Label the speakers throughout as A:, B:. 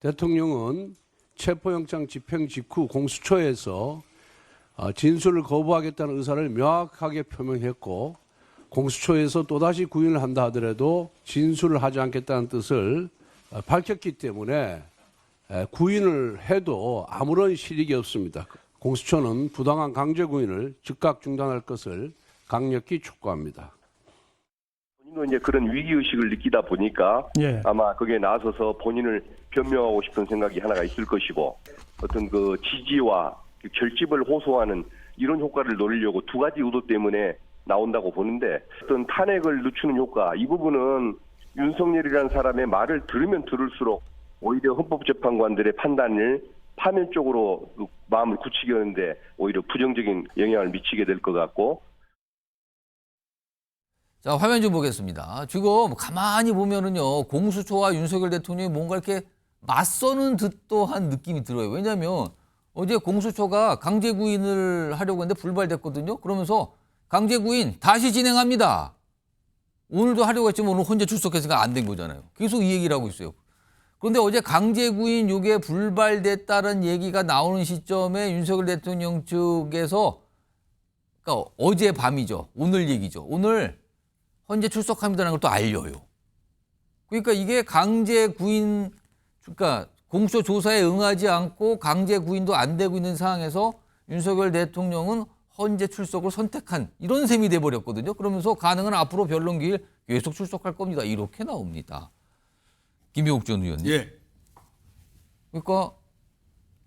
A: 대통령은 체포영장 집행 직후 공수처에서 진술을 거부하겠다는 의사를 명확하게 표명했고 공수처에서 또다시 구인을 한다 하더라도 진술을 하지 않겠다는 뜻을 밝혔기 때문에 구인을 해도 아무런 실익이 없습니다. 공수처는 부당한 강제 구인을 즉각 중단할 것을 강력히 촉구합니다.
B: 본인도 이제 그런 위기의식을 느끼다 보니까 아마 거기에 나서서 본인을 변명하고 싶은 생각이 하나가 있을 것이고 어떤 그 지지와 결집을 호소하는 이런 효과를 노리려고 두 가지 의도 때문에 나온다고 보는데 어떤 탄핵을 늦추는 효과 이 부분은 윤석열이라는 사람의 말을 들으면 들을수록 오히려 헌법재판관들의 판단을 파면적으로 마음을 굳히게 하는데 오히려 부정적인 영향을 미치게 될 것 같고.
C: 자, 화면 좀 보겠습니다. 지금 가만히 보면은요, 공수처와 윤석열 대통령이 뭔가 이렇게 맞서는 듯도 한 느낌이 들어요. 왜냐하면 어제 공수처가 강제 구인을 하려고 했는데 불발됐거든요. 그러면서 강제 구인 다시 진행합니다. 오늘도 하려고 했지만 오늘 혼자 출석해서가 안 된 거잖아요. 계속 이 얘기를 하고 있어요. 그런데 어제 강제 구인 이게 불발됐다는 얘기가 나오는 시점에 윤석열 대통령 측에서 그러니까 어제 밤이죠. 오늘 얘기죠. 오늘 헌재 출석합니다라는 걸 또 알려요. 그러니까 이게 강제 구인, 그러니까 공수처 조사에 응하지 않고 강제 구인도 안 되고 있는 상황에서 윤석열 대통령은 헌재 출석을 선택한 이런 셈이 돼버렸거든요. 그러면서 가능한 앞으로 변론 기일 계속 출석할 겁니다. 이렇게 나옵니다. 김효국 전 의원님.
D: 예.
C: 그러니까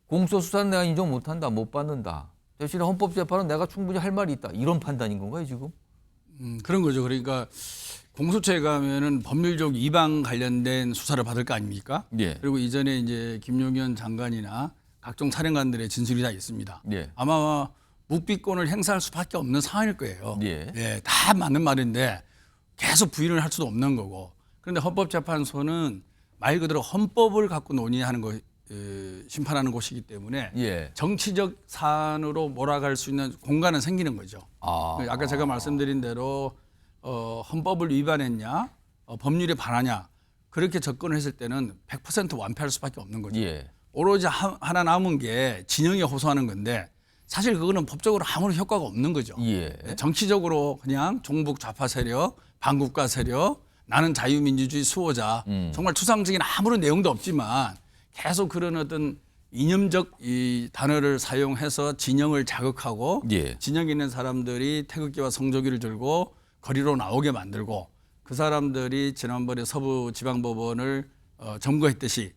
C: 공수처 수사는 내가 인정 못한다, 못 받는다. 대신에 헌법재판은 내가 충분히 할 말이 있다. 이런 판단인 건가요, 지금?
D: 그런 거죠. 그러니까 공수처에 가면은 법률적 위반 관련된 수사를 받을 거 아닙니까?
C: 예.
D: 그리고 이전에 이제 김용현 장관이나 각종 사령관들의 진술이 다 있습니다.
C: 예.
D: 아마 묵비권을 행사할 수밖에 없는 상황일 거예요.
C: 예.
D: 예, 다 맞는 말인데 계속 부인을 할 수도 없는 거고. 그런데 헌법재판소는 말 그대로 헌법을 갖고 논의하는 거, 심판하는 곳이기 때문에
C: 예.
D: 정치적 사안으로 몰아갈 수 있는 공간은 생기는 거죠. 아까 제가 말씀드린 대로 헌법을 위반했냐, 법률에 반하냐 그렇게 접근을 했을 때는 100% 완패할 수밖에 없는 거죠.
C: 예.
D: 오로지 하나 남은 게 진영에 호소하는 건데 사실 그거는 법적으로 아무런 효과가 없는 거죠.
C: 예.
D: 정치적으로 그냥 종북 좌파 세력, 반국가 세력, 나는 자유민주주의 수호자 정말 추상적인 아무런 내용도 없지만 계속 그런 어떤 이념적 이 단어를 사용해서 진영을 자극하고
C: 예.
D: 진영에 있는 사람들이 태극기와 성조기를 들고 거리로 나오게 만들고 그 사람들이 지난번에 서부지방법원을 점거했듯이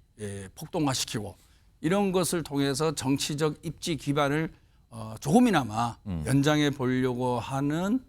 D: 폭동화시키고 이런 것을 통해서 정치적 입지 기반을 조금이나마 연장해 보려고 하는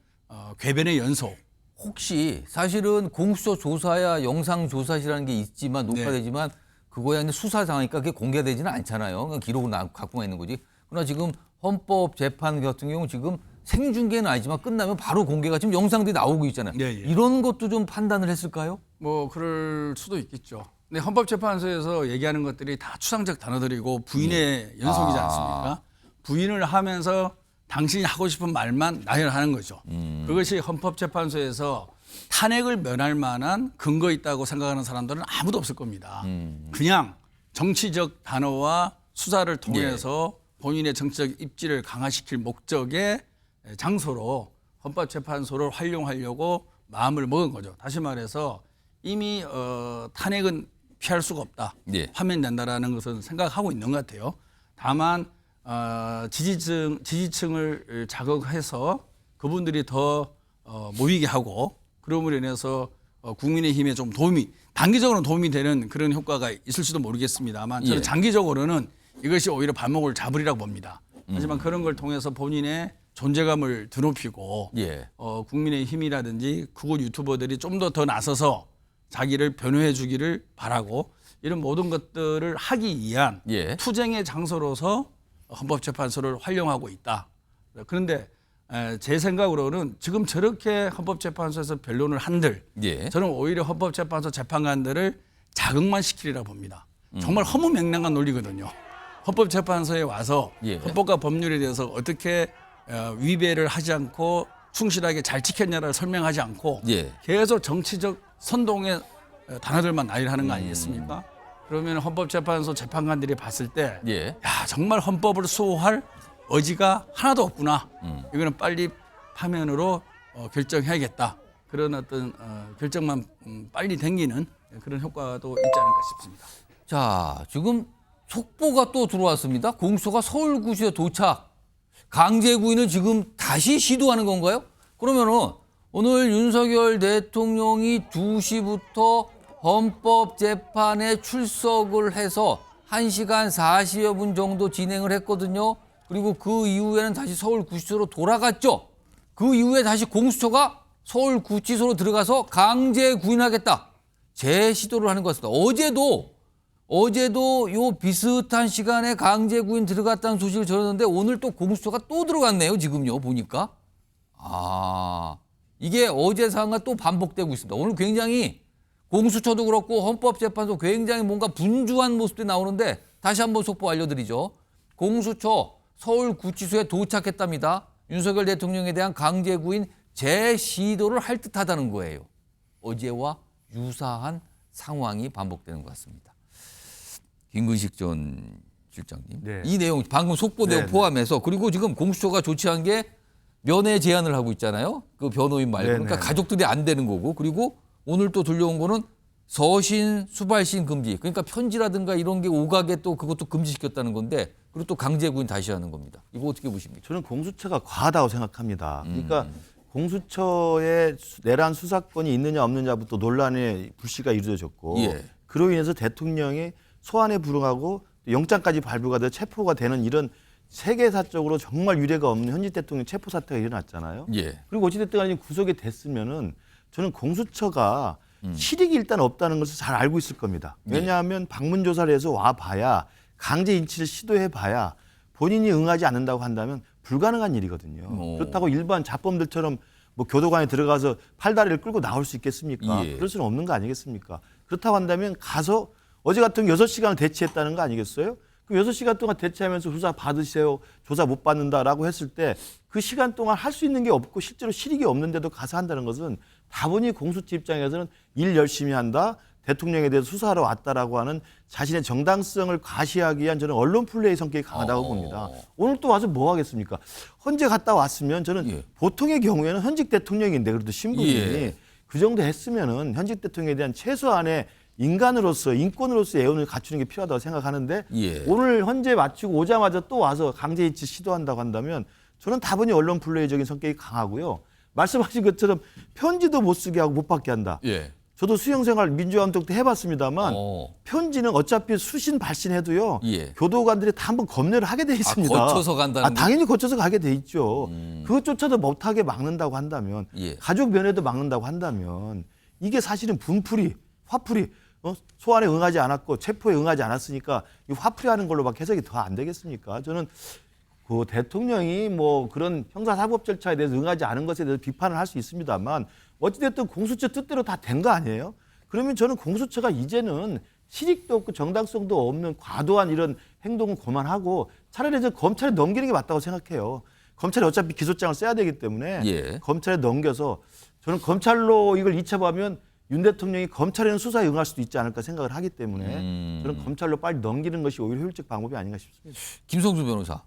D: 궤변의 연속.
C: 혹시 사실은 공수처 조사야 영상조사실이라는 게 있지만 녹화되지만 그거야 근데 수사상이니까 그게 공개되지는 않잖아요. 그냥 기록을 갖고만 있는 거지. 그러나 지금 헌법재판 같은 경우 지금 생중계는 아니지만 끝나면 바로 공개가 지금 영상들이 나오고 있잖아요.
D: 예, 예.
C: 이런 것도 좀 판단을 했을까요?
D: 뭐 그럴 수도 있겠죠. 근데 헌법재판소에서 얘기하는 것들이 다 추상적 단어들이고 부인의 연속이지 않습니까? 부인을 하면서 당신이 하고 싶은 말만 나열하는 거죠. 그것이 헌법재판소에서 탄핵을 면할 만한 근거 있다고 생각하는 사람들은 아무도 없을 겁니다. 그냥 정치적 단어와 수사를 통해서 본인의 정치적 입지를 강화시킬 목적의 장소로 헌법재판소를 활용하려고 마음을 먹은 거죠. 다시 말해서 이미 탄핵은 피할 수가 없다. 하면 된다라는 것은 생각하고 있는 것 같아요. 다만 지지층을 자극해서 그분들이 더 모이게 하고 그럼으로 인해서 국민의힘에 좀 단기적으로는 도움이 되는 그런 효과가 있을지도 모르겠습니다만 저는 장기적으로는 이것이 오히려 발목을 잡으리라고 봅니다. 하지만 그런 걸 통해서 본인의 존재감을 드높이고 국민의힘이라든지 극우 유튜버들이 좀 더 나서서 자기를 변호해 주기를 바라고 이런 모든 것들을 하기 위한 투쟁의 장소로서 헌법재판소를 활용하고 있다. 그런데 제 생각으로는 지금 저렇게 헌법재판소에서 변론을 한들 저는 오히려 헌법재판소 재판관들을 자극만 시키리라 봅니다. 정말 허무맹랑한 논리거든요. 헌법재판소에 와서 헌법과 법률에 대해서 어떻게 위배를 하지 않고 충실하게 잘 지켰냐를 설명하지 않고 계속 정치적 선동의 단어들만 나열하는 거 아니겠습니까? 그러면 헌법재판소 재판관들이 봤을 때
C: 예.
D: 야, 정말 헌법을 수호할 의지가 하나도 없구나. 이거는 빨리 파면으로 결정해야겠다. 그런 어떤 결정만 빨리 당기는 그런 효과도 있지 않을까 싶습니다.
C: 자, 지금 속보가 또 들어왔습니다. 공수처가 서울구치소에 도착. 강제 구인을 지금 다시 시도하는 건가요? 그러면은 오늘 윤석열 대통령이 2시부터 헌법재판에 출석을 해서 1시간 40여 분 정도 진행을 했거든요. 그리고 그 이후에는 다시 서울구치소로 돌아갔죠. 그 이후에 다시 공수처가 서울구치소로 들어가서 강제 구인하겠다. 재시도를 하는 것 같습니다. 어제도 요 비슷한 시간에 강제 구인 들어갔다는 소식을 전했는데 오늘 또 공수처가 또 들어갔네요. 지금요 보니까. 이게 어제 사항과 또 반복되고 있습니다. 오늘 굉장히 공수처도 그렇고 헌법재판소 굉장히 뭔가 분주한 모습들이 나오는데 다시 한번 속보 알려드리죠. 공수처 서울구치소에 도착했답니다. 윤석열 대통령에 대한 강제 구인 재시도를 할 듯하다는 거예요. 어제와 유사한 상황이 반복되는 것 같습니다. 김근식 전 실장님.
E: 네.
C: 이 내용 방금 속보 내용 포함해서 그리고 지금 공수처가 조치한 게 면회 제한을 하고 있잖아요. 그 변호인 말고. 그러니까 가족들이 안 되는 거고. 그리고 오늘 또 들려온 거는 서신, 수발신 금지. 그러니까 편지라든가 이런 게 오가게 또 그것도 금지시켰다는 건데 그리고 또 강제 구인 다시 하는 겁니다. 이거 어떻게 보십니까?
E: 저는 공수처가 과하다고 생각합니다. 그러니까 공수처에 내란 수사권이 있느냐 없느냐부터 논란의 불씨가 이루어졌고
C: 예.
E: 그로 인해서 대통령이 소환에 불응하고 영장까지 발부가 돼 체포가 되는 이런 세계사적으로 정말 유례가 없는 현직 대통령 체포 사태가 일어났잖아요.
C: 예.
E: 그리고 어찌됐든 간에 구속이 됐으면은 저는 공수처가 실익이 일단 없다는 것을 잘 알고 있을 겁니다. 왜냐하면 방문 조사를 해서 와봐야 강제 인치를 시도해봐야 본인이 응하지 않는다고 한다면 불가능한 일이거든요. 그렇다고 일반 자범들처럼 뭐 교도관에 들어가서 팔다리를 끌고 나올 수 있겠습니까?
C: 예.
E: 그럴 수는 없는 거 아니겠습니까? 그렇다고 한다면 가서 어제 같은 6시간을 대치했다는 거 아니겠어요? 그 6시간 동안 대치하면서 조사 받으세요. 조사 못 받는다라고 했을 때 그 시간 동안 할 수 있는 게 없고 실제로 실익이 없는데도 가서 한다는 것은 다분히 공수처 입장에서는 일 열심히 한다. 대통령에 대해서 수사하러 왔다라고 하는 자신의 정당성을 과시하기 위한 저는 언론 플레이 성격이 강하다고 봅니다. 오늘 또 와서 뭐 하겠습니까? 헌재 갔다 왔으면 저는 보통의 경우에는 현직 대통령인데 그래도 신분이 그 정도 했으면은 현직 대통령에 대한 최소한의 인간으로서 인권으로서 애원을 갖추는 게 필요하다고 생각하는데 오늘 헌재 마치고 오자마자 또 와서 강제 인치 시도한다고 한다면 저는 다분히 언론 플레이적인 성격이 강하고요. 말씀하신 것처럼 편지도 못 쓰게 하고 못 받게 한다. 저도 수행생활 민주화운동 때 해봤습니다만 편지는 어차피 수신 발신해도요. 교도관들이 다 한번 검열을 하게 돼 있습니다.
C: 거쳐서 간다는
E: 당연히 거쳐서 가게 돼 있죠. 그것조차도 못하게 막는다고 한다면 가족 면회도 막는다고 한다면 이게 사실은 분풀이 화풀이 소환에 응하지 않았고 체포에 응하지 않았으니까 이 화풀이하는 걸로밖에 해석이 더 안 되겠습니까? 저는 그 대통령이 뭐 그런 형사사법 절차에 대해서 응하지 않은 것에 대해서 비판을 할 수 있습니다만 어찌됐든 공수처 뜻대로 다 된 거 아니에요? 그러면 저는 공수처가 이제는 실익도 없고 정당성도 없는 과도한 이런 행동은 그만하고 차라리 저 검찰에 넘기는 게 맞다고 생각해요. 검찰이 어차피 기소장을 써야 되기 때문에 검찰에 넘겨서 저는 검찰로 이걸 이첩하면 윤 대통령이 검찰에는 수사에 응할 수도 있지 않을까 생각을 하기 때문에 저는 검찰로 빨리 넘기는 것이 오히려 효율적 방법이 아닌가 싶습니다.
C: 김성수 변호사.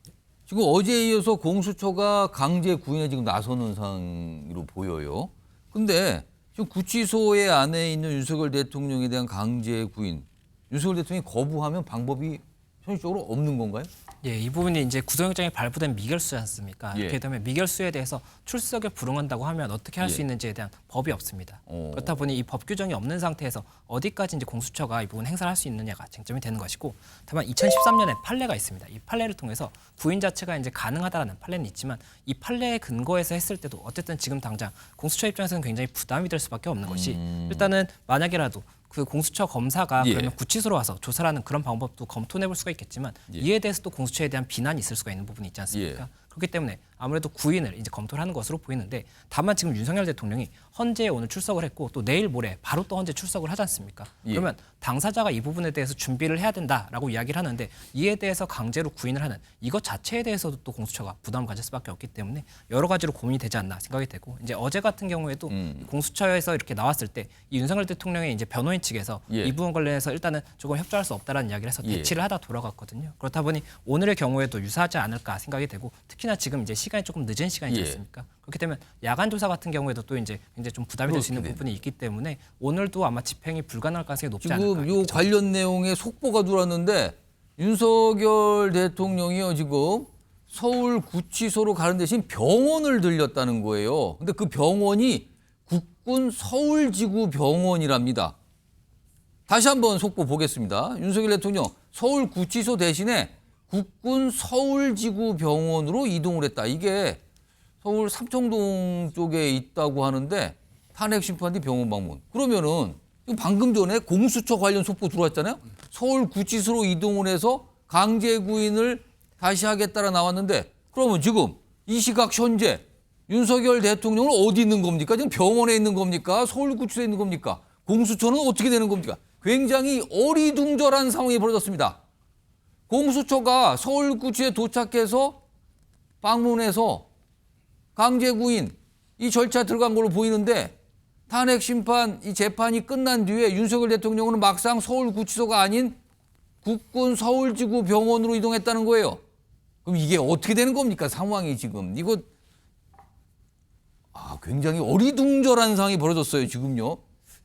C: 지금 어제에 이어서 공수처가 강제 구인에 지금 나서는 상황으로 보여요. 근데 지금 구치소에 안에 있는 윤석열 대통령에 대한 강제 구인, 윤석열 대통령이 거부하면 방법이 현실적으로 없는 건가요?
F: 예, 이 부분이 이제 구속영장이 발부된 미결수지 않습니까? 이렇게 되면 미결수에 대해서 출석에 불응한다고 하면 어떻게 할 수 있는지에 대한 법이 없습니다. 그렇다 보니 이 법 규정이 없는 상태에서 어디까지 이제 공수처가 이 부분 행사를 할 수 있느냐가 쟁점이 되는 것이고, 다만 2013년에 판례가 있습니다. 이 판례를 통해서 구인 자체가 이제 가능하다라는 판례는 있지만 이 판례에 근거해서 했을 때도 어쨌든 지금 당장 공수처 입장에서는 굉장히 부담이 될 수밖에 없는 것이 일단은 만약에라도 그 공수처 검사가 그러면 구치소로 와서 조사를 하는 그런 방법도 검토해볼 수가 있겠지만 이에 대해서 또 공수처에 대한 비난이 있을 수가 있는 부분이 있지 않습니까? 그렇기 때문에 아무래도 구인을 이제 검토를 하는 것으로 보이는데 다만 지금 윤석열 대통령이 헌재에 오늘 출석을 했고 또 내일 모레 바로 또 헌재 출석을 하지 않습니까? 그러면 당사자가 이 부분에 대해서 준비를 해야 된다라고 이야기를 하는데 이에 대해서 강제로 구인을 하는 이것 자체에 대해서도 또 공수처가 부담을 가질 수밖에 없기 때문에 여러 가지로 고민이 되지 않나 생각이 되고 이제 어제 같은 경우에도 공수처에서 이렇게 나왔을 때 이 윤석열 대통령의 이제 변호인 측에서 이 부분 관련해서 일단은 조금 협조할 수 없다라는 이야기를 해서 대치를 하다 돌아갔거든요. 그렇다 보니 오늘의 경우에도 유사하지 않을까 생각이 되고 특히나 지금 이제 시간이 조금 늦은 시간이지 않습니까? 그렇기 때문에 야간 조사 같은 경우에도 또 이제 좀 부담이 될 수 있는 부분이 있기 때문에 오늘도 아마 집행이 불가능할 가능성이 높지 않을까.
C: 지금 요 관련 내용의 속보가 들어왔는데 윤석열 대통령이요 지금 서울구치소로 가는 대신 병원을 들렸다는 거예요. 근데 그 병원이 국군 서울지구 병원이랍니다. 다시 한번 속보 보겠습니다. 윤석열 대통령 서울구치소 대신에 국군 서울지구 병원으로 이동을 했다. 이게 서울 삼청동 쪽에 있다고 하는데 탄핵 심판 뒤 병원 방문. 그러면은 방금 전에 공수처 관련 속보 들어왔잖아요. 서울구치소로 이동을 해서 강제 구인을 다시 하겠다라 나왔는데 그러면 지금 이 시각 현재 윤석열 대통령은 어디 있는 겁니까? 지금 병원에 있는 겁니까? 서울구치소에 있는 겁니까? 공수처는 어떻게 되는 겁니까? 굉장히 어리둥절한 상황이 벌어졌습니다. 공수처가 서울구치소에 도착해서 방문해서 강제구인 이 절차 들어간 걸로 보이는데 탄핵 심판 이 재판이 끝난 뒤에 윤석열 대통령은 막상 서울구치소가 아닌 국군 서울지구 병원으로 이동했다는 거예요. 그럼 이게 어떻게 되는 겁니까? 상황이 지금 이거 굉장히 어리둥절한 상황이 벌어졌어요. 지금요.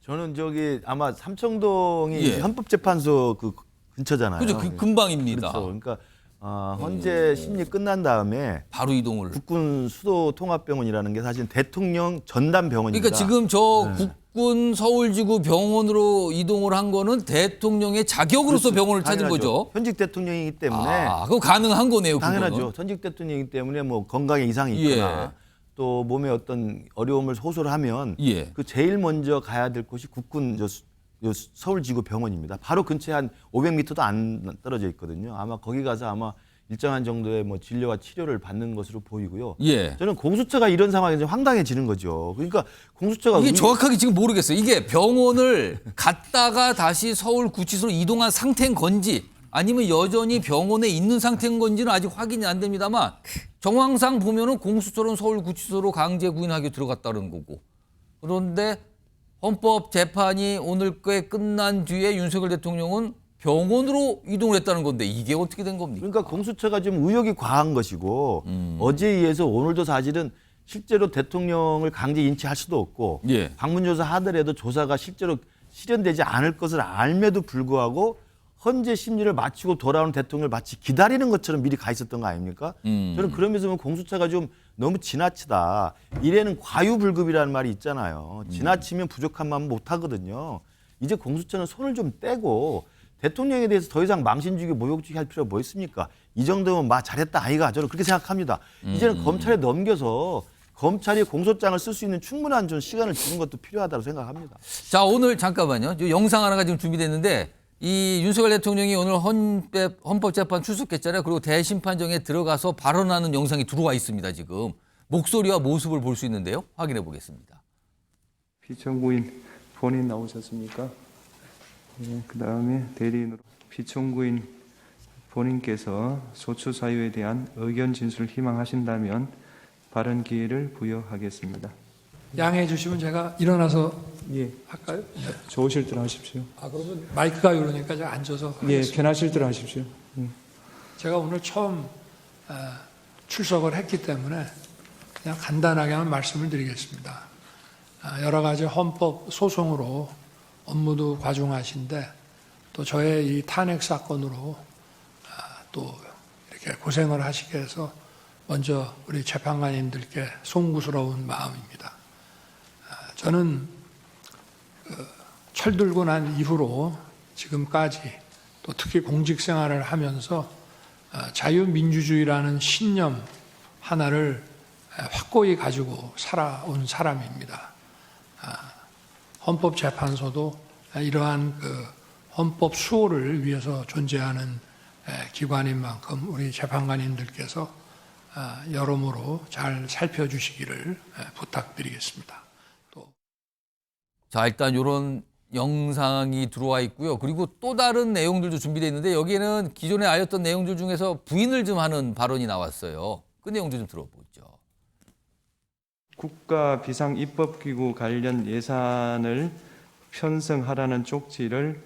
E: 저는 저기 아마 삼청동이 헌법재판소 그 근처잖아요.
C: 그죠. 그 근방입니다.
E: 그렇죠. 그러니까 헌재 심리 끝난 다음에
C: 바로 이동을.
E: 국군 수도 통합병원이라는 게 사실 대통령 전담 병원입니다.
C: 그러니까 지금 저 국군 서울지구 병원으로 이동을 한 거는 대통령의 자격으로서 병원을 찾은
E: 당연하죠.
C: 거죠.
E: 현직 대통령이기 때문에
C: 그거 가능한 거네요.
E: 당연하죠.
C: 그거는.
E: 현직 대통령이기 때문에 뭐 건강에 이상이 있거나 또 몸에 어떤 어려움을 호소를 하면 그 제일 먼저 가야 될 곳이 국군 서울지구 병원입니다. 바로 근처에 한 500m도 안 떨어져 있거든요. 아마 거기 가서 아마 일정한 정도의 뭐 진료와 치료를 받는 것으로 보이고요. 저는 공수처가 이런 상황에 좀 황당해지는 거죠. 그러니까 공수처가
C: 이게 정확하게 지금 모르겠어요. 이게 병원을 갔다가 다시 서울구치소로 이동한 상태인 건지 아니면 여전히 병원에 있는 상태인 건지는 아직 확인이 안 됩니다만 정황상 보면은 공수처는 서울구치소로 강제 구인하게 들어갔다는 거고 그런데 헌법재판이 오늘 꽤 끝난 뒤에 윤석열 대통령은 병원으로 이동을 했다는 건데 이게 어떻게 된 겁니까?
E: 그러니까 공수처가 좀 의혹이 과한 것이고 어제에 의해서 오늘도 사실은 실제로 대통령을 강제 인치할 수도 없고 방문조사 하더라도 조사가 실제로 실현되지 않을 것을 알매도 불구하고 헌재 심리를 마치고 돌아오는 대통령을 마치 기다리는 것처럼 미리 가 있었던 거 아닙니까? 저는 그러면서 공수처가 좀 너무 지나치다. 이래는 과유불급이라는 말이 있잖아요. 지나치면 부족한 마음 못 하거든요. 이제 공수처는 손을 좀 떼고 대통령에 대해서 더 이상 망신주기, 모욕주기 할 필요가 뭐 있습니까? 이 정도면 잘했다 아이가 저는 그렇게 생각합니다. 이제는 검찰에 넘겨서 검찰이 공소장을 쓸 수 있는 충분한 좀 시간을 주는 것도 필요하다고 생각합니다.
C: 자 오늘 잠깐만요. 영상 하나가 지금 준비됐는데 이 윤석열 대통령이 오늘 헌법재판 출석했잖아요. 그리고 대심판정에 들어가서 발언하는 영상이 들어와 있습니다. 지금 목소리와 모습을 볼 수 있는데요. 확인해 보겠습니다.
G: 피청구인 본인 나오셨습니까? 그다음에 대리인으로 피청구인 본인께서 소추 사유에 대한 의견 진술을 희망하신다면 발언 기회를 부여하겠습니다.
H: 양해해 주시면 제가 일어나서 할까요?
G: 좋으실 대로 하십시오.
H: 그러면 마이크가 이러니까 제가 앉아서 하겠습니다.
G: 편하실 대로 하십시오.
H: 제가 오늘 처음 출석을 했기 때문에 그냥 간단하게만 말씀을 드리겠습니다. 여러 가지 헌법 소송으로 업무도 과중하신데 또 저의 이 탄핵 사건으로 또 이렇게 고생을 하시게 해서 먼저 우리 재판관님들께 송구스러운 마음입니다. 저는 철들고 난 이후로 지금까지 또 특히 공직 생활을 하면서 자유민주주의라는 신념 하나를 확고히 가지고 살아온 사람입니다. 헌법재판소도 이러한 헌법 수호를 위해서 존재하는 기관인 만큼 우리 재판관님들께서 여러모로 잘 살펴주시기를 부탁드리겠습니다. 또
C: 자, 일단 이런 영상이 들어와 있고요. 그리고 또 다른 내용들도 준비되어 있는데 여기에는 기존에 알렸던 내용들 중에서 부인을 좀 하는 발언이 나왔어요. 그 내용도 좀 들어보죠.
G: 국가 비상입법기구 관련 예산을 편성하라는 쪽지를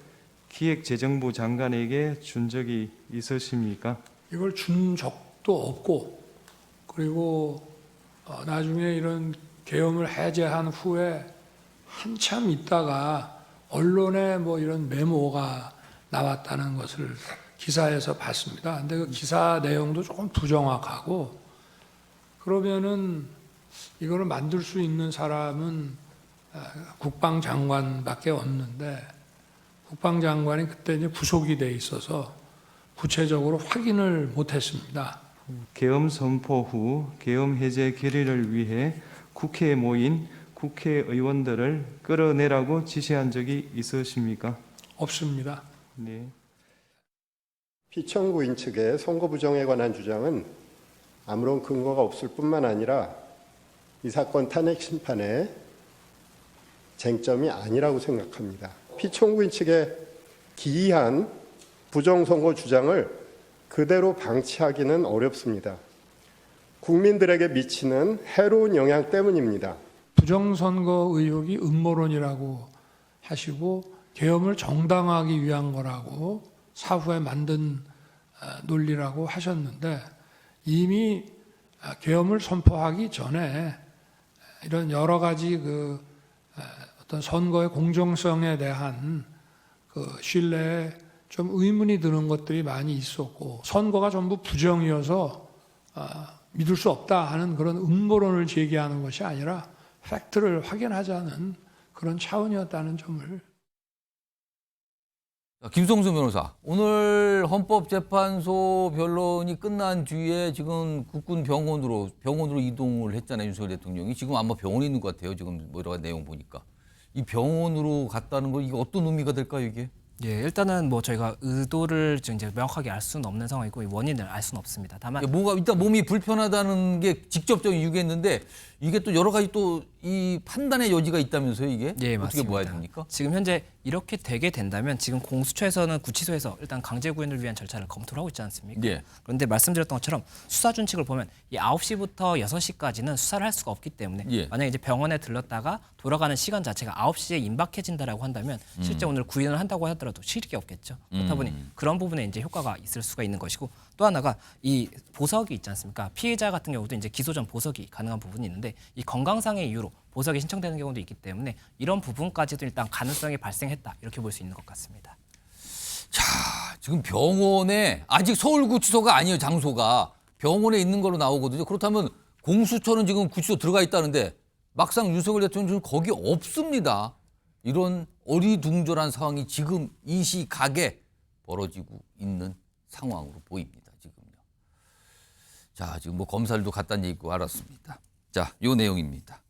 G: 기획재정부 장관에게 준 적이 있으십니까?
H: 이걸 준 적도 없고, 그리고 나중에 이런 계엄을 해제한 후에 한참 있다가 언론에 뭐 이런 메모가 나왔다는 것을 기사에서 봤습니다. 근데 그 기사 내용도 조금 부정확하고, 그러면은 이거를 만들 수 있는 사람은 국방장관밖에 없는데, 국방장관이 그때 이제 구속이 돼 있어서 구체적으로 확인을 못했습니다.
G: 계엄 선포 후 계엄 해제 결의를 위해 국회에 모인 국회의원들을 끌어내라고 지시한 적이 있으십니까?
H: 없습니다.
G: 네.
I: 피청구인 측의 선거 부정에 관한 주장은 아무런 근거가 없을 뿐만 아니라 이 사건 탄핵 심판의 쟁점이 아니라고 생각합니다. 피청구인 측의 기이한 부정선거 주장을 그대로 방치하기는 어렵습니다. 국민들에게 미치는 해로운 영향 때문입니다.
H: 부정선거 의혹이 음모론이라고 하시고 계엄을 정당화하기 위한 거라고 사후에 만든 논리라고 하셨는데, 이미 계엄을 선포하기 전에 이런 여러 가지 어떤 선거의 공정성에 대한 신뢰에 좀 의문이 드는 것들이 많이 있었고, 선거가 전부 부정이어서 믿을 수 없다 하는 그런 음모론을 제기하는 것이 아니라 팩트를 확인하자는 그런 차원이었다는 점을.
C: 김성수 변호사, 오늘 헌법재판소 변론이 끝난 뒤에 지금 국군 병원으로 이동을 했잖아요, 윤석열 대통령이. 지금 아마 병원에 있는 것 같아요, 지금 여러 가지 내용 보니까. 이 병원으로 갔다는 거, 이게 어떤 의미가 될까요, 이게?
F: 예, 일단은 뭐 저희가 의도를 지금 이제 명확하게 알 수는 없는 상황이고 원인을 알 수는 없습니다. 다만
C: 뭐가 일단 몸이 불편하다는 게 직접적인 이유겠는데, 이게 또 여러 가지 또 이 판단의 여지가 있다면서요, 이게?
F: 예,
C: 어떻게
F: 맞습니다.
C: 봐야 됩니까?
F: 지금 현재 이렇게 되게 된다면 지금 공수처에서는 구치소에서 일단 강제 구인을 위한 절차를 검토를 하고 있지 않습니까?
C: 예.
F: 그런데 말씀드렸던 것처럼 수사 준칙을 보면 이 9시부터 6시까지는 수사를 할 수가 없기 때문에
C: 예.
F: 만약에 이제 병원에 들렀다가 돌아가는 시간 자체가 9시에 임박해진다라고 한다면 실제 오늘 구인을 한다고 하더라도 실익이 없겠죠. 그렇다 보니 그런 부분에 이제 효과가 있을 수가 있는 것이고, 또 하나가 이 보석이 있지 않습니까? 피해자 같은 경우도 이제 기소 전 보석이 가능한 부분이 있는데, 이 건강상의 이유로 보석이 신청되는 경우도 있기 때문에 이런 부분까지도 일단 가능성이 발생했다, 이렇게 볼 수 있는 것 같습니다.
C: 자, 지금 병원에 아직 서울구치소가 아니에요, 장소가. 병원에 있는 걸로 나오거든요. 그렇다면 공수처는 지금 구치소 들어가 있다는데 막상 윤석열 대통령은 거기 없습니다. 이런 어리둥절한 상황이 지금 이 시각에 벌어지고 있는 상황으로 보입니다, 지금요. 자, 지금 뭐 검사들도 갔다는 얘기고 알았습니다. 자, 요 내용입니다.